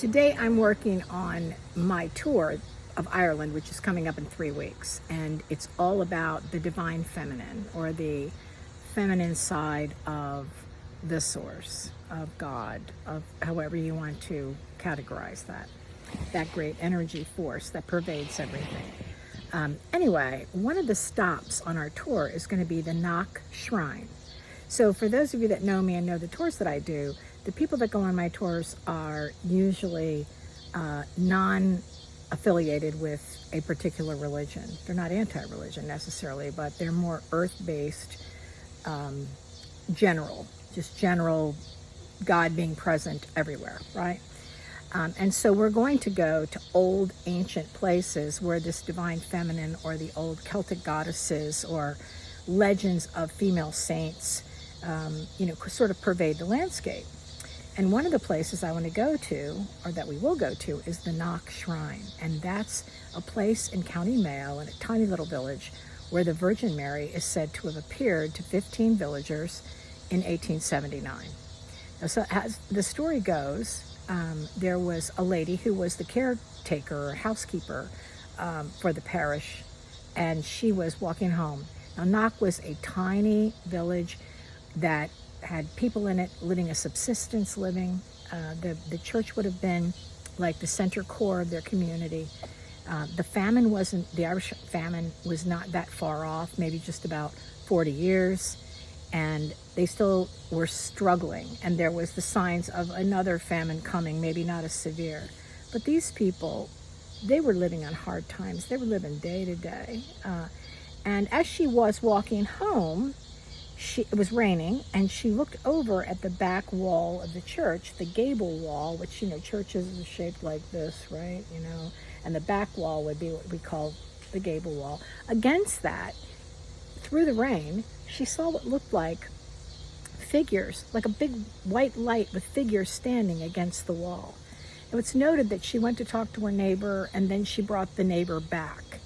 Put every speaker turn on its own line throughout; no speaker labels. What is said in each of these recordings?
Today I'm working on my tour of Ireland, which is coming up in 3 weeks, and it's all about the divine feminine, or the feminine side of the source, of God, of however you want to categorize that great energy force that pervades everything. Anyway, one of the stops on our tour is going to be the Knock Shrine. So for those of you that know me and know the tours that I do, the people that go on my tours are usually non-affiliated with a particular religion. They're not anti-religion necessarily, but they're more earth-based, general God being present everywhere, right? And so we're going to go to old ancient places where this divine feminine, or the old Celtic goddesses, or legends of female saints, sort of pervade the landscape. And one of the places I want to go to, or that we will go to, is the Knock Shrine. And that's a place in County Mayo, in a tiny little village, where the Virgin Mary is said to have appeared to 15 villagers in 1879. Now, so as the story goes, there was a lady who was the caretaker or housekeeper for the parish, and she was walking home. Now, Knock was a tiny village that had people in it living a subsistence living. The church would have been like the center core of their community. The Irish famine was not that far off, maybe just about 40 years, and they still were struggling. And there was the signs of another famine coming, maybe not as severe. But these people, they were living on hard times. They were living day to day. And as she was walking home, it was raining, and she looked over at the back wall of the church, the gable wall, which, churches are shaped like this, right? And the back wall would be what we call the gable wall. Against that, through the rain, she saw what looked like figures, like a big white light with figures standing against the wall. And it's noted that she went to talk to her neighbor, and then she brought the neighbor back.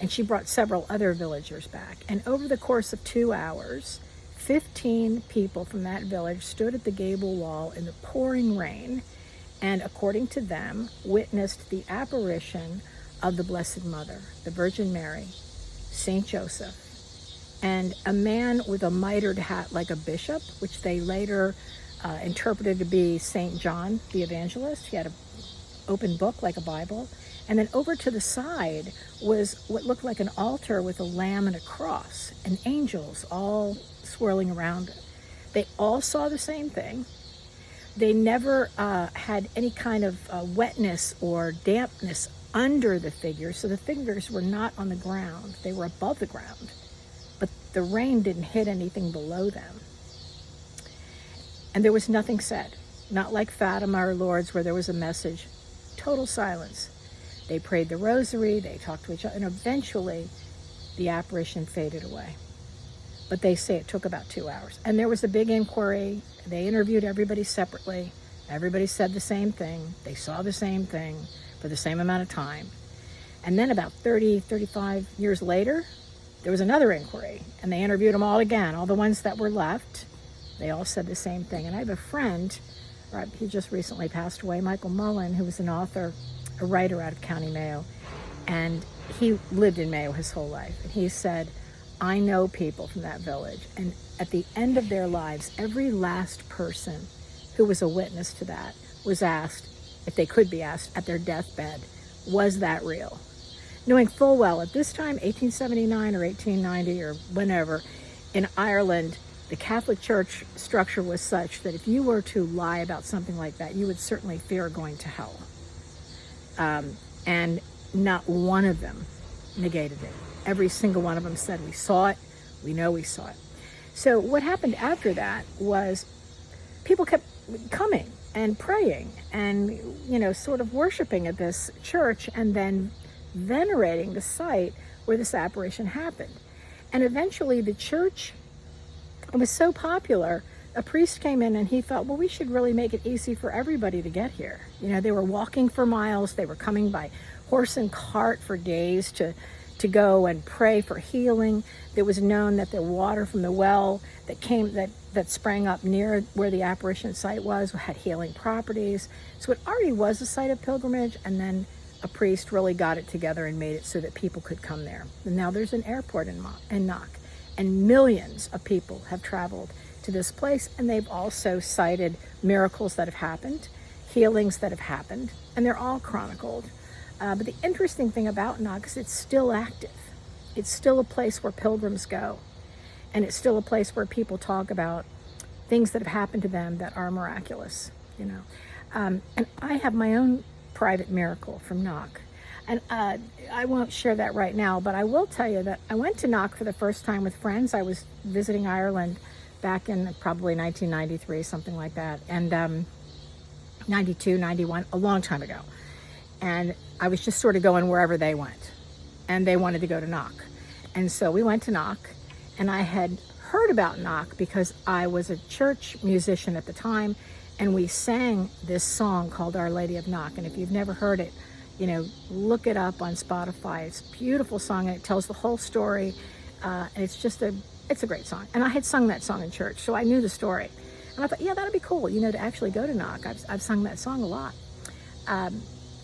And she brought several other villagers back. And over the course of 2 hours, 15 people from that village stood at the gable wall in the pouring rain, and according to them, witnessed the apparition of the Blessed Mother, the Virgin Mary, Saint Joseph, and a man with a mitred hat like a bishop, which they later interpreted to be Saint John the Evangelist. He had an open book like a Bible. And then over to the side was what looked like an altar with a lamb and a cross, and angels all swirling around it. They all saw the same thing. They never had any kind of wetness or dampness under the figures, so the figures were not on the ground. They were above the ground, but the rain didn't hit anything below them. And there was nothing said, not like Fatima or Lourdes where there was a message. Total silence. They prayed the rosary, they talked to each other, and eventually the apparition faded away. But they say it took about 2 hours. And there was a big inquiry. They interviewed everybody separately. Everybody said the same thing. They saw the same thing for the same amount of time. And then about 35 years later, there was another inquiry. And they interviewed them all again, all the ones that were left. They all said the same thing. And I have a friend, he just recently passed away, Michael Mullen, who was an author, a writer out of County Mayo, and he lived in Mayo his whole life. And he said, I know people from that village, and at the end of their lives, every last person who was a witness to that was asked, if they could be asked at their deathbed, was that real? Knowing full well at this time, 1879 or 1890 or whenever, in Ireland, the Catholic Church structure was such that if you were to lie about something like that, you would certainly fear going to hell. And not one of them negated it. Every single one of them said, we saw it, we know we saw it. So what happened after that was people kept coming and praying and, sort of worshiping at this church, and then venerating the site where this apparition happened. And eventually the church, it was so popular, a priest came in and he thought, well, we should really make it easy for everybody to get here. They were walking for miles. They were coming by horse and cart for days to to go and pray for healing. It was known that the water from the well that sprang up near where the apparition site was had healing properties. So it already was a site of pilgrimage, and then a priest really got it together and made it so that people could come there. And now there's an airport in Knock, and millions of people have traveled to this place, and they've also cited miracles that have happened, healings that have happened, and they're all chronicled. But the interesting thing about Knock is it's still active. It's still a place where pilgrims go, and it's still a place where people talk about things that have happened to them that are miraculous, you know. And I have my own private miracle from Knock, and I won't share that right now, but I will tell you that I went to Knock for the first time with friends. I was visiting Ireland back in probably 1993, something like that, and 92, 91, a long time ago. And I was just sort of going wherever they went, and they wanted to go to Knock. And so we went to Knock, and I had heard about Knock because I was a church musician at the time, and we sang this song called Our Lady of Knock. And if you've never heard it, you know, look it up on Spotify. It's a beautiful song, and it tells the whole story, and it's a great song. And I had sung that song in church, so I knew the story. And I thought, yeah, that'd be cool, you know, to actually go to Knock. I've sung that song a lot.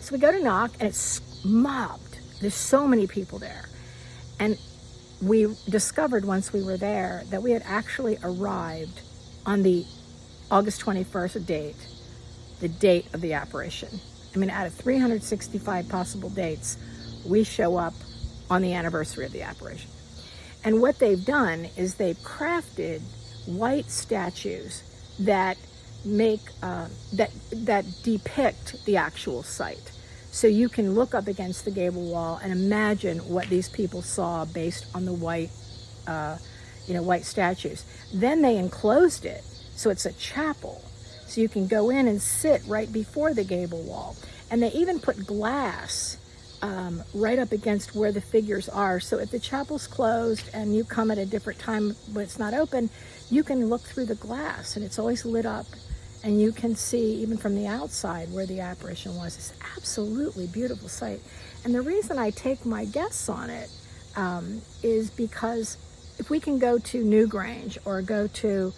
So we go to Knock, and it's mobbed. There's so many people there. And we discovered once we were there that we had actually arrived on the August 21st date, the date of the apparition. I mean, out of 365 possible dates, we show up on the anniversary of the apparition. And what they've done is they've crafted white statues that that depict the actual site. So you can look up against the gable wall and imagine what these people saw based on the white statues. Then they enclosed it, so it's a chapel. So you can go in and sit right before the gable wall. And they even put glass right up against where the figures are. So if the chapel's closed and you come at a different time when it's not open, you can look through the glass, and it's always lit up. And you can see, even from the outside, where the apparition was. It's an absolutely beautiful sight. And the reason I take my guests on it is because if we can go to Newgrange or go to,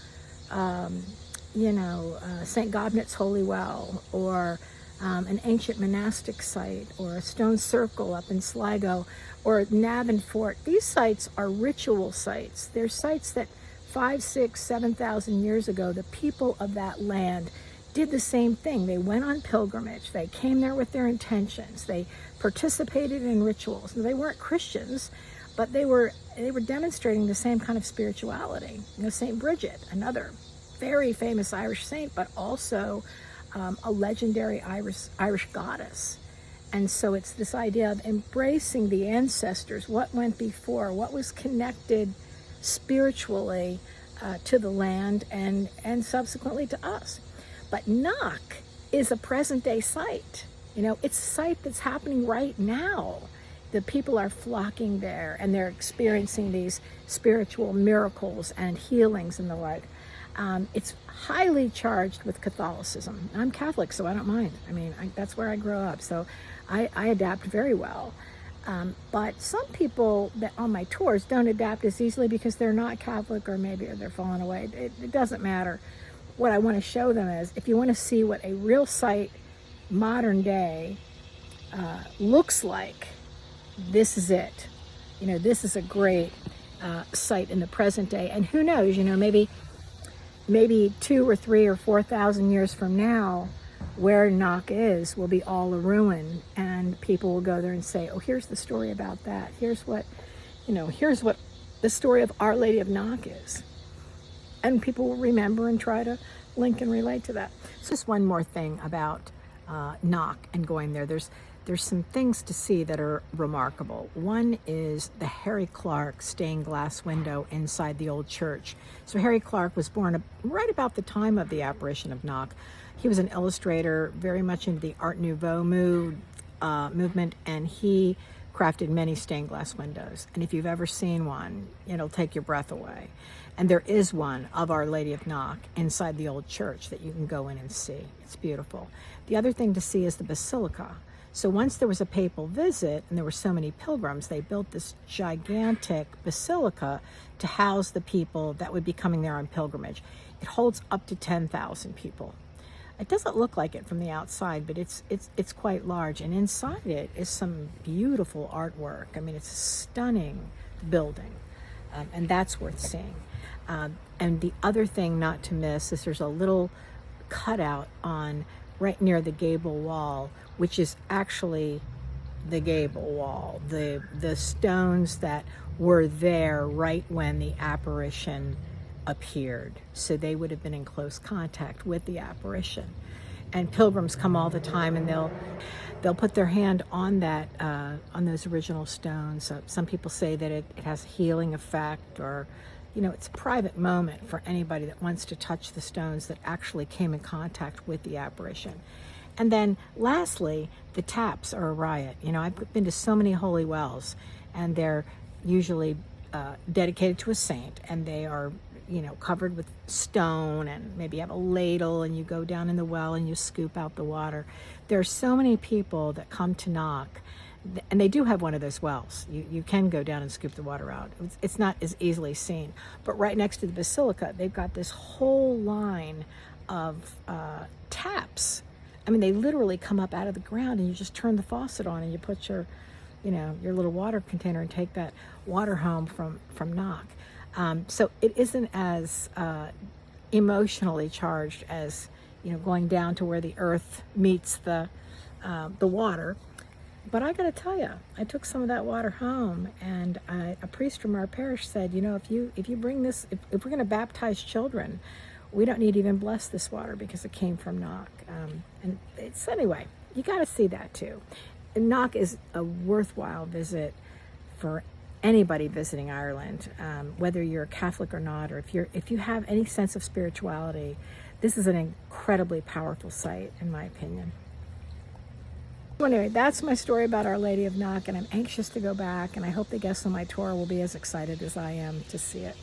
St. Godnet's Holy Well, or an ancient monastic site, or a stone circle up in Sligo, or Navan Fort, these sites are ritual sites. They're sites that 5, 6, 7,000 years ago, the people of that land did the same thing. They went on pilgrimage. They came there with their intentions. They participated in rituals. Now, they weren't Christians, but they were demonstrating the same kind of spirituality. You know, St. Bridget, another very famous Irish saint, but also a legendary Irish goddess. And so it's this idea of embracing the ancestors, what went before, what was connected spiritually to the land and subsequently to us. But Knock is a present day site. You know, it's a site that's happening right now. The people are flocking there, and they're experiencing these spiritual miracles and healings and the like. It's highly charged with Catholicism. I'm Catholic, so I don't mind. I mean, that's where I grew up, so I adapt very well. But some people that on my tours don't adapt as easily because they're not Catholic, or maybe they're falling away. It doesn't matter. What I want to show them is, if you want to see what a real site, modern day, looks like, this is it. You know, this is a great site in the present day. And who knows, you know, maybe 2 or 3 or 4,000 years from now, where Knock is will be all a ruin, and people will go there and say, oh, here's the story about that. Here's what the story of Our Lady of Knock is. And people will remember and try to link and relate to that. So just one more thing about Knock and going there. There's some things to see that are remarkable. One is the Harry Clarke stained glass window inside the old church. So Harry Clarke was born right about the time of the apparition of Knock. He was an illustrator, very much into the Art Nouveau movement, and he crafted many stained glass windows. And if you've ever seen one, it'll take your breath away. And there is one of Our Lady of Knock inside the old church that you can go in and see. It's beautiful. The other thing to see is the basilica. So once there was a papal visit and there were so many pilgrims, they built this gigantic basilica to house the people that would be coming there on pilgrimage. It holds up to 10,000 people. It doesn't look like it from the outside, but it's quite large. And inside it is some beautiful artwork. I mean, it's a stunning building, and that's worth seeing. And the other thing not to miss is there's a little cutout on right near the gable wall, which is actually the gable wall, the stones that were there right when the apparition appeared. So they would have been in close contact with the apparition. And pilgrims come all the time, and they'll put their hand on that on those original stones. Some people say that it has a healing effect, or it's a private moment for anybody that wants to touch the stones that actually came in contact with the apparition. And then lastly, the taps are a riot. I've been to so many holy wells, and they're usually dedicated to a saint, and they are covered with stone, and maybe you have a ladle and you go down in the well and you scoop out the water. There are so many people that come to Knock, and they do have one of those wells. You can go down and scoop the water out. It's not as easily seen. But right next to the basilica, they've got this whole line of taps. I mean, they literally come up out of the ground, and you just turn the faucet on and you put your little water container and take that water home from Knock. So it isn't as emotionally charged as going down to where the earth meets the water. But I got to tell you, I took some of that water home, and a priest from our parish said, if you bring this, if we're going to baptize children, we don't need to even bless this water because it came from Knock. And it's anyway, you got to see that too. And Knock is a worthwhile visit for anybody visiting Ireland, whether you're a Catholic or not, or if you have any sense of spirituality. This is an incredibly powerful site, in my opinion. So anyway, that's my story about Our Lady of Knock, and I'm anxious to go back, and I hope the guests on my tour will be as excited as I am to see it.